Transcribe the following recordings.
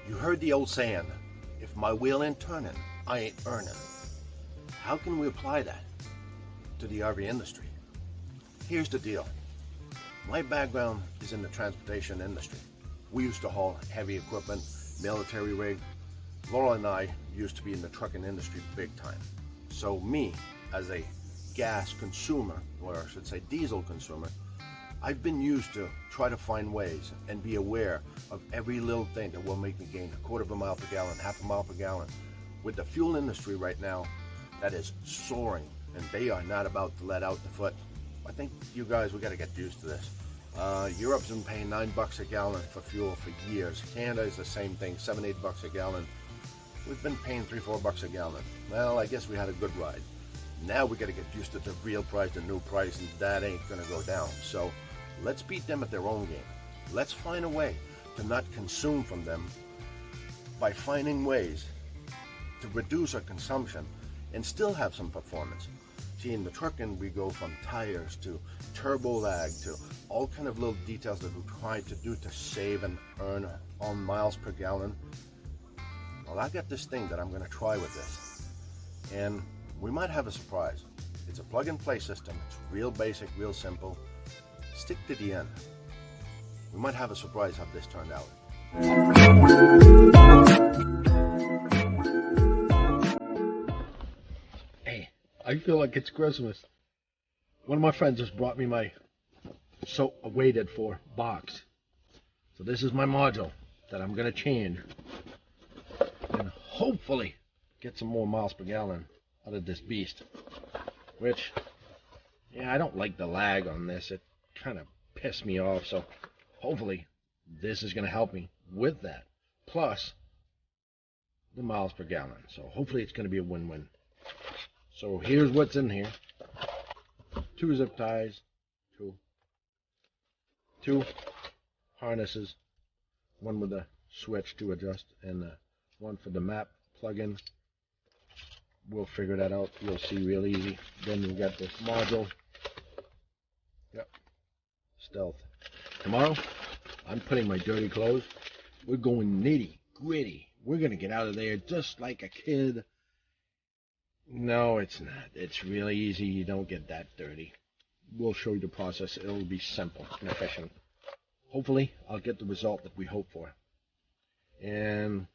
You heard the old saying, if my wheel ain't turning, I ain't earning. How can we apply that to the RV industry? Here's the deal. My background is in the transportation industry. We used to haul heavy equipment, military rig. Laurel and I used to be in the trucking industry big time. So me, as a gas consumer, or I should say diesel consumer, I've been used to try to find ways and be aware of every little thing that will make me gain a quarter of a mile per gallon, half a mile per gallon. With the fuel industry right now, that is soaring, and they are not about to let out the foot. I think you guys, we got to get used to this. Europe's been paying $9 a gallon for fuel for years. Canada is the same thing, $7-8 a gallon. We've been paying $3-4 a gallon. Well, I guess we had a good ride. Now we got to get used to the real price, the new price, and that ain't gonna go down. So let's beat them at their own game. Let's find a way to not consume from them by finding ways to reduce our consumption and still have some performance. See, in the trucking, we go from tires to turbo lag to all kind of little details that we try to do to save and earn on miles per gallon. Well, I got this thing that I'm gonna try with this, and we might have a surprise. It's a plug-and-play system. It's real basic, real simple. Stick to the end. We might have a surprise how this turned out. Hey, I feel like it's Christmas. One of my friends just brought me my so waited for box. So this is my module that I'm gonna change and hopefully get some more miles per gallon out of this beast. Which, yeah, I don't like the lag on this. It kind of pissed me off. So hopefully this is going to help me with that. Plus the miles per gallon. So hopefully it's going to be a win-win. So here's what's in here. 2 zip ties, two harnesses, one with a switch to adjust, and one for the map plug-in. We'll figure that out. You'll see real easy. Then we got this module. Yep. Stealth. Tomorrow, I'm putting my dirty clothes. We're going nitty gritty. We're going to get out of there just like a kid. No, it's not. It's really easy. You don't get that dirty. We'll show you the process. It'll be simple and efficient. Hopefully, I'll get the result that we hope for. And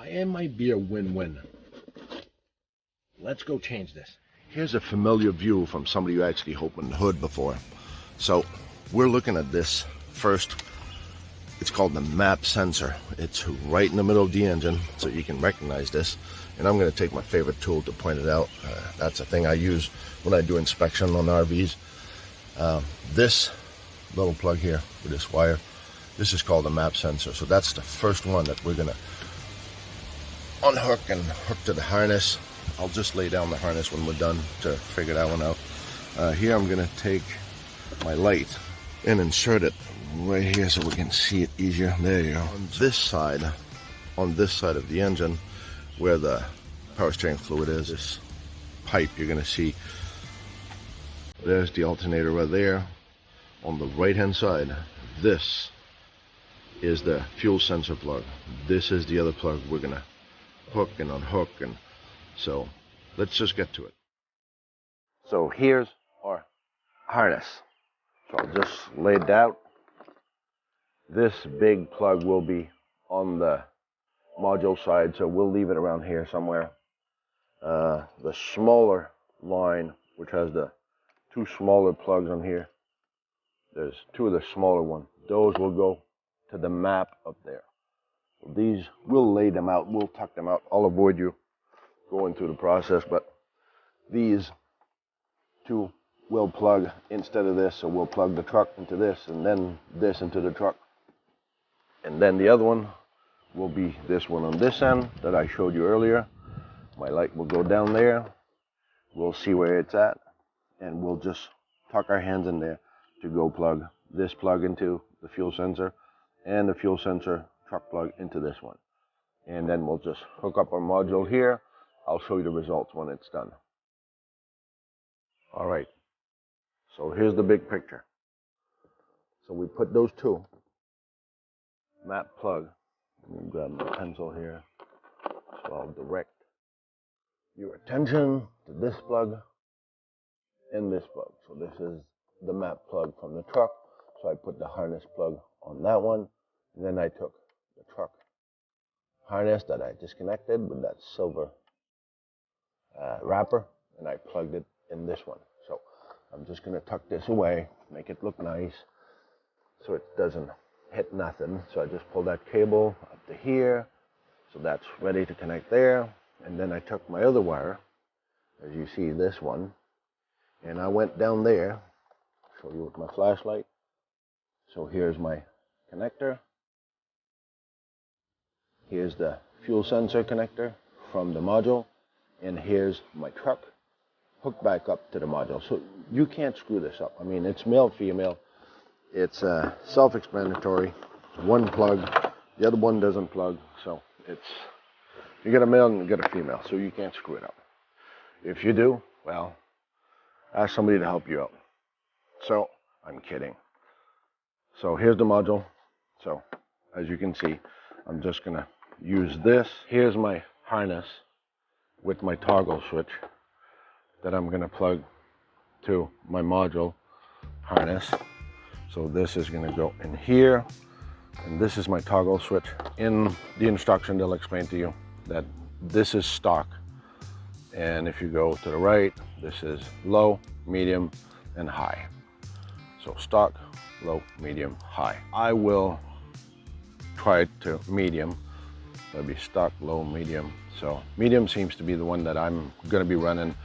it might be a win-win. Let's go change this. Here's a familiar view from somebody who actually opened the hood before. So we're looking at this first. It's called the map sensor. It's right in the middle of the engine, so you can recognize this. And I'm going to take my favorite tool to point it out. That's a thing I use when I do inspection on RVs. This little plug here with this wire, this is called the map sensor. So that's the first one that we're going to unhook and hook to the harness. I'll just lay down the harness when we're done to figure that one out. Here I'm going to take my light and insert it right here so we can see it easier. There you go. On this side of the engine, where the power steering fluid is, this pipe you're going to see, there's the alternator right there. On the right hand side, this is the fuel sensor plug. This is the other plug we're going to hook and unhook, and so let's just get to it. So here's our harness. So I'll just lay it out. This big plug will be on the module side, so we'll leave it around here somewhere. The smaller line, which has the 2 smaller plugs on here, there's 2 of the smaller ones. Those will go to the map up there. So these, we'll lay them out, we'll tuck them out. I'll avoid you going through the process, but these 2 will plug instead of this, so we'll plug the truck into this and then this into the truck, and then the other one will be this one on this end that I showed you earlier. My light will go down there, we'll see where it's at, and we'll just tuck our hands in there to go plug this plug into the fuel sensor and the fuel sensor truck plug into this one, and then we'll just hook up our module here. I'll show you the results when it's done. All right, so here's the big picture. So we put those 2 map plug Let me grab my pencil here. So I'll direct your attention to this plug and this plug. So this is the map plug from the truck. So I put the harness plug on that one. And then I took the truck harness that I disconnected with that silver wrapper, and I plugged it in this one. So I'm just going to tuck this away, make it look nice so it doesn't hit nothing. So I just pull that cable up to here. So that's ready to connect there. And then I took my other wire, as you see this one, and I went down there, show you with my flashlight. So here's my connector. Here's the fuel sensor connector from the module. And here's my truck hooked back up to the module. So you can't screw this up. I mean, it's male, female. It's self-explanatory. One plug, the other one doesn't plug. So it's, you get a male and you get a female. So you can't screw it up. If you do, well, ask somebody to help you out. So I'm kidding. So here's the module. So as you can see, I'm just gonna use this. Here's my harness with my toggle switch that I'm gonna plug to my module harness. So this is gonna go in here, and this is my toggle switch. In the instruction, they'll explain to you that this is stock. And if you go to the right, this is low, medium, and high. So stock, low, medium, high. I will try to medium. That'll be stock, low, medium. So medium seems to be the one that I'm gonna be running.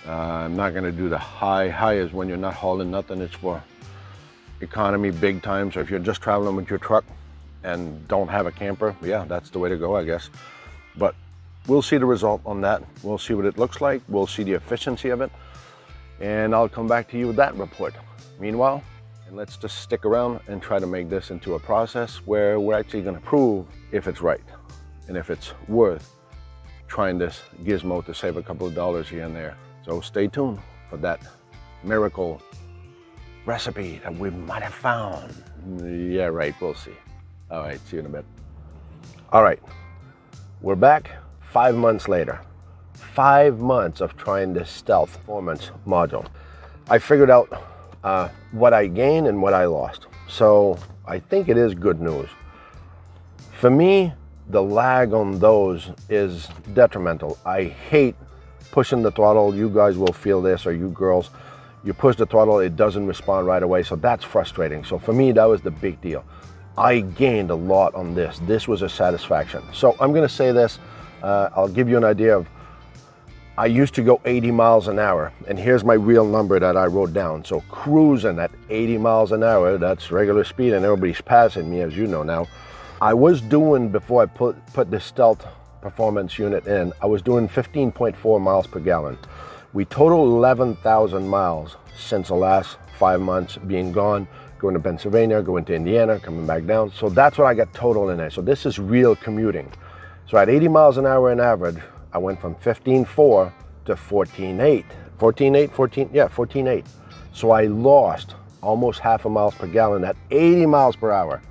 I'm not gonna do the high. High is when you're not hauling nothing. It's for economy, big time. So if you're just traveling with your truck and don't have a camper, yeah, that's the way to go, I guess. But we'll see the result on that. We'll see what it looks like. We'll see the efficiency of it. And I'll come back to you with that report. Meanwhile, and let's just stick around and try to make this into a process where we're actually gonna prove if it's right and if it's worth trying this gizmo to save a couple of dollars here and there. So stay tuned for that miracle recipe that we might have found. Yeah, right, we'll see. All right, see you in a bit. All right, we're back 5 months later. 5 months of trying this stealth performance module. I figured out what I gained and what I lost. So I think it is good news. For me, the lag on those is detrimental. I hate pushing the throttle. You guys will feel this, or you girls. You push the throttle, it doesn't respond right away. So that's frustrating. So for me, that was the big deal. I gained a lot on this. This was a satisfaction. So I'm gonna say this, I'll give you an idea of, I used to go 80 miles an hour, and here's my real number that I wrote down. So cruising at 80 miles an hour, that's regular speed, and everybody's passing me, as you know now. I was doing, before I put the stealth performance unit in, I was doing 15.4 miles per gallon. We total 11,000 miles since the last 5 months being gone, going to Pennsylvania, going to Indiana, coming back down. So that's what I got total in there. So this is real commuting. So at 80 miles an hour in average, I went from 15.4 to 14.8. 14.8. So I lost almost half a mile per gallon at 80 miles per hour.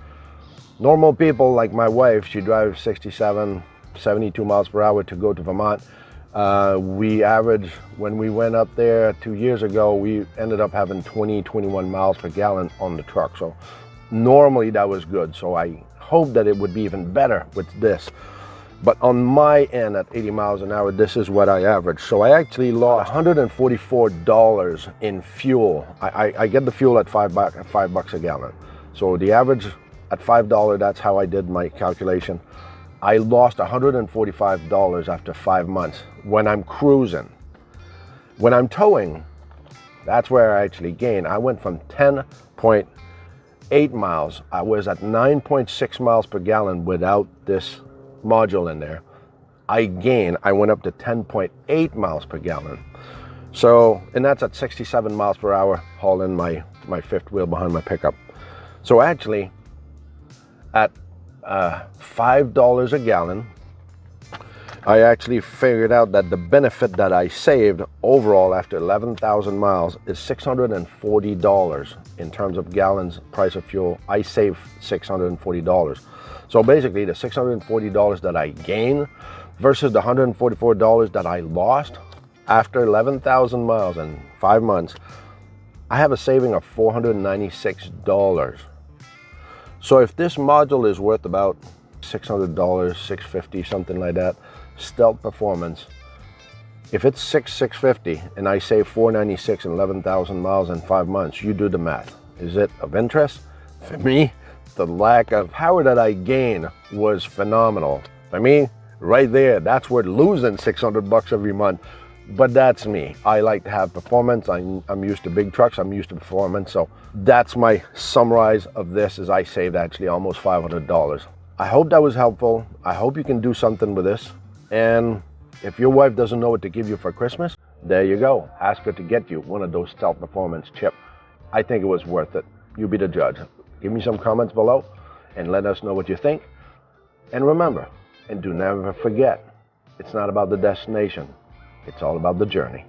Normal people like my wife, she drives 67, 72 miles per hour to go to Vermont. We averaged, when we went up there 2 years ago, we ended up having 20, 21 miles per gallon on the truck. So normally that was good. So I hope that it would be even better with this. But on my end at 80 miles an hour, this is what I averaged. So I actually lost $144 in fuel. I get the fuel at $5 a gallon. So the average at $5, that's how I did my calculation. I lost $145 after 5 months when I'm cruising. When I'm towing, that's where I actually gain. I went from 10.8 miles. I was at 9.6 miles per gallon without this module in there. I went up to 10.8 miles per gallon. So, and that's at 67 miles per hour, hauling my fifth wheel behind my pickup. So actually, at $5 a gallon, I actually figured out that the benefit that I saved overall after 11,000 miles is $640 in terms of gallons price of fuel. I saved $640. So basically the $640 that I gained versus the $144 that I lost after 11,000 miles and 5 months, I have a saving of $496. So if this module is worth about $600, $650, something like that, Stealth Performance, if it's $650 and I save $496 and 11,000 miles in 5 months, you do the math. Is it of interest? For me, the lack of power that I gain was phenomenal. For me, right there, that's worth losing $600 every month. But that's me. I like to have performance. I'm used to big trucks. I'm used to performance. So that's my summarize of this, is I saved actually almost $500. I hope that was helpful. I hope you can do something with this. And if your wife doesn't know what to give you for Christmas, there you go. Ask her to get you one of those Stealth Performance chips. I think it was worth it. You be the judge. Give me some comments below and let us know what you think. And remember, and do never forget, it's not about the destination. It's all about the journey.